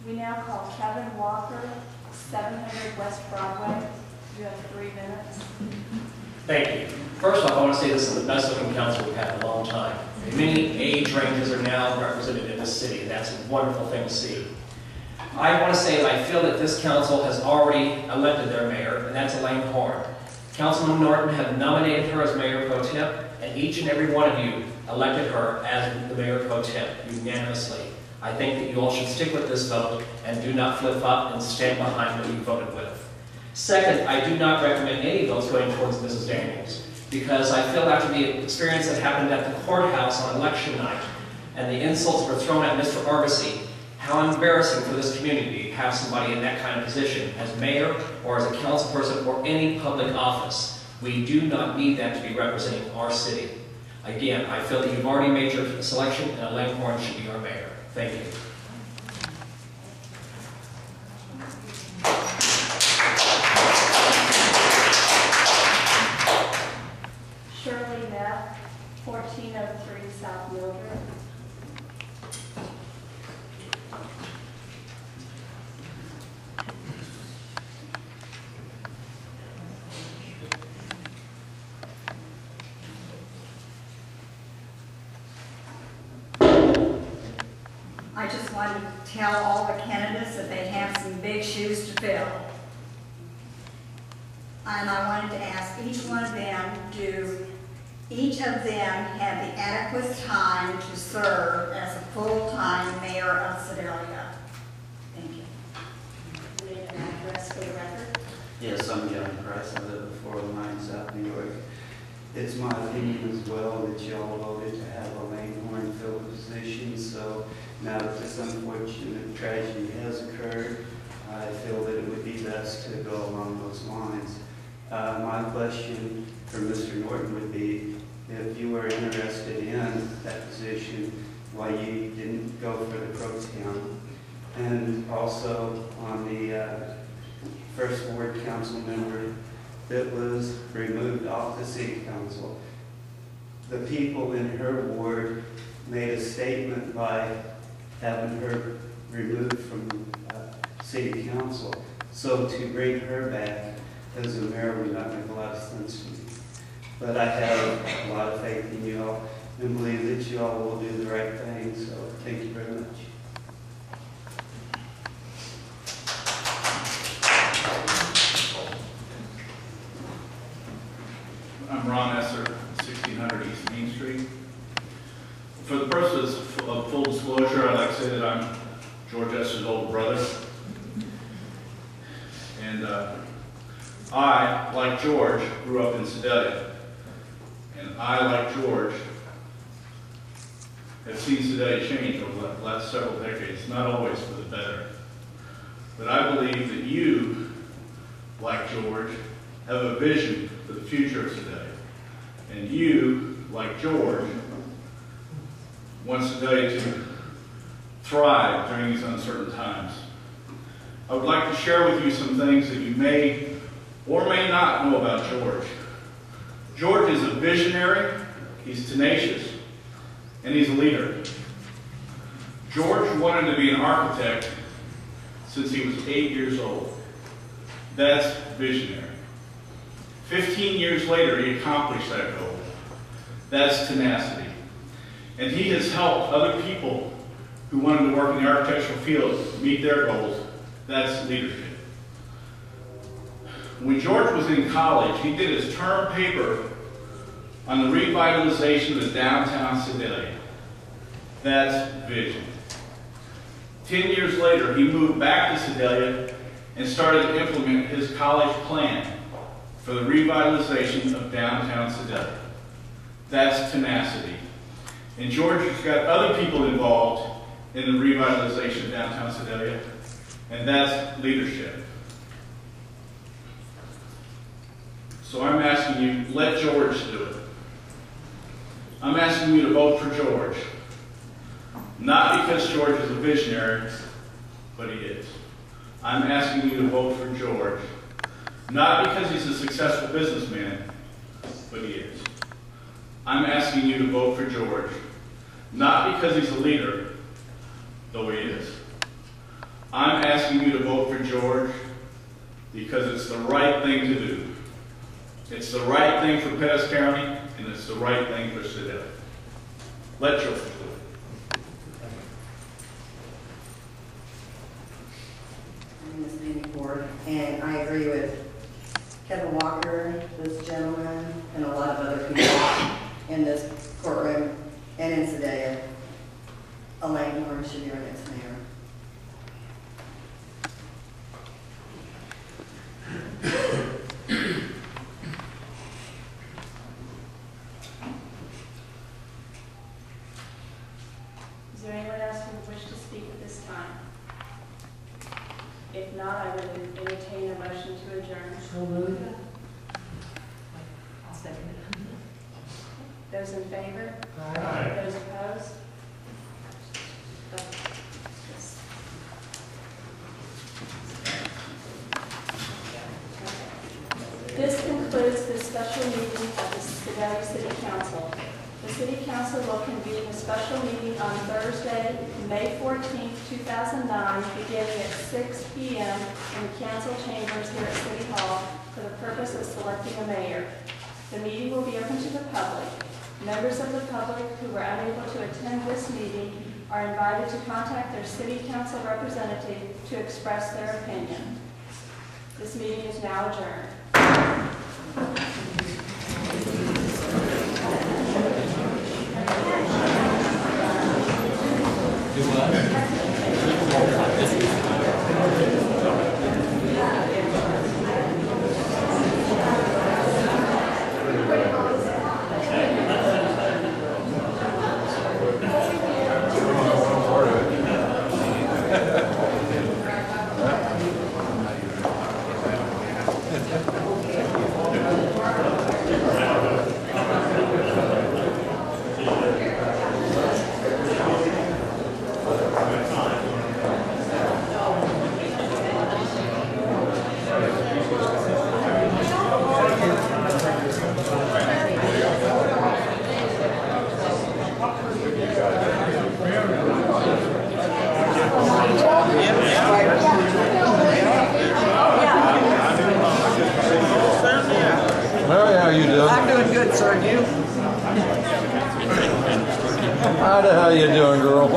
We now call Kevin Walker, 700 West Broadway. You have 3 minutes. Thank you. First off, I want to say this is the best looking council we've had in a long time. Many age ranges are now represented in this city, and that's a wonderful thing to see. I want to say that I feel that this council has already elected their mayor, and that's Elaine Horn. Councilman Norton have nominated her as mayor pro tem, and each and every one of you elected her as the mayor pro tem unanimously. I think that you all should stick with this vote and do not flip-flop and stand behind what you voted with. Second, I do not recommend any votes going towards Mrs. Daniels, because I feel after the experience that happened at the courthouse on election night and the insults that were thrown at Mr. Argosy, how embarrassing for this community to have somebody in that kind of position as mayor or as a council person or any public office. We do not need that to be representing our city. Again, I feel that you've already made your selection and Elaine Horn should be our mayor. Thank you. Shirley Neff, 1403 South Mildred. I just want to tell all the candidates that they have some big shoes to fill. And I wanted to ask each one of them, do each of them have the adequate time to serve as a full-time mayor of Sedalia? Thank you. Name and address for the record. Yes, I'm John Price. I live at 409 South New York. It's my opinion as well that y'all voted to have Elaine Horn fill the position. So now that this unfortunate tragedy has occurred, I feel that it would be best to go along those lines. My question for Mr. Norton would be, if you were interested in that position, why you didn't go for the pro tem? And also on the first ward council member that was removed off the city council. The people in her ward made a statement by having her removed from city council. So to bring her back as a mayor would not make a lot of sense to me. But I have a lot of faith in you all and believe that you all will do the right thing. So thank you very much. I'm Ron Esser, 1600 East Main Street. For the purposes of full disclosure, I'd like to say that I'm George Esser's older brother. And I, like George, grew up in Sedalia. And I, like George, have seen Sedalia change over the last several decades, not always for the better. But I believe that you, like George, have a vision for the future of Sedalia. And you, like George, want Sedalia to thrive during these uncertain times. I would like to share with you some things that you may or may not know about George. George is a visionary, he's tenacious, and he's a leader. George wanted to be an architect since he was 8 years old. That's visionary. 15 years later, he accomplished that goal. That's tenacity. And he has helped other people who wanted to work in the architectural field meet their goals. That's leadership. When George was in college, he did his term paper on the revitalization of the downtown Sedalia. That's vision. 10 years later, he moved back to Sedalia and started to implement his college plan for the revitalization of downtown Sedalia. That's tenacity. And George has got other people involved in the revitalization of downtown Sedalia, and that's leadership. So I'm asking you, let George do it. I'm asking you to vote for George. Not because George is a visionary, but he is. I'm asking you to vote for George. Not because he's a successful businessman, but he is. I'm asking you to vote for George. Not because he's a leader, though he is. I'm asking you to vote for George because it's the right thing to do. It's the right thing for Pettis County, and it's the right thing for Sedalia. Let George do it. My name is Amy Ford, and I agree with Kevin Walker, this gentleman, and a lot of other people in this courtroom and in Sedalia. Elaine Horn should be our next mayor. Is there anyone else who would wish to speak at this time? If not, I would entertain a motion to adjourn. So moved. I'll second it. Those in favor? Aye. Those opposed? This concludes the special meeting of the Sedalia City Council. The City Council will convene a special meeting on Thursday, May 14, 2009, beginning at 6 p.m. in the council chambers here at City Hall for the purpose of selecting a mayor. The meeting will be open to the public. Members of the public who were unable to attend this meeting are invited to contact their City Council representative to express their opinion. This meeting is now adjourned. Mary, how you doing? I'm doing good, sir. And you? Ida, how you doing, girl?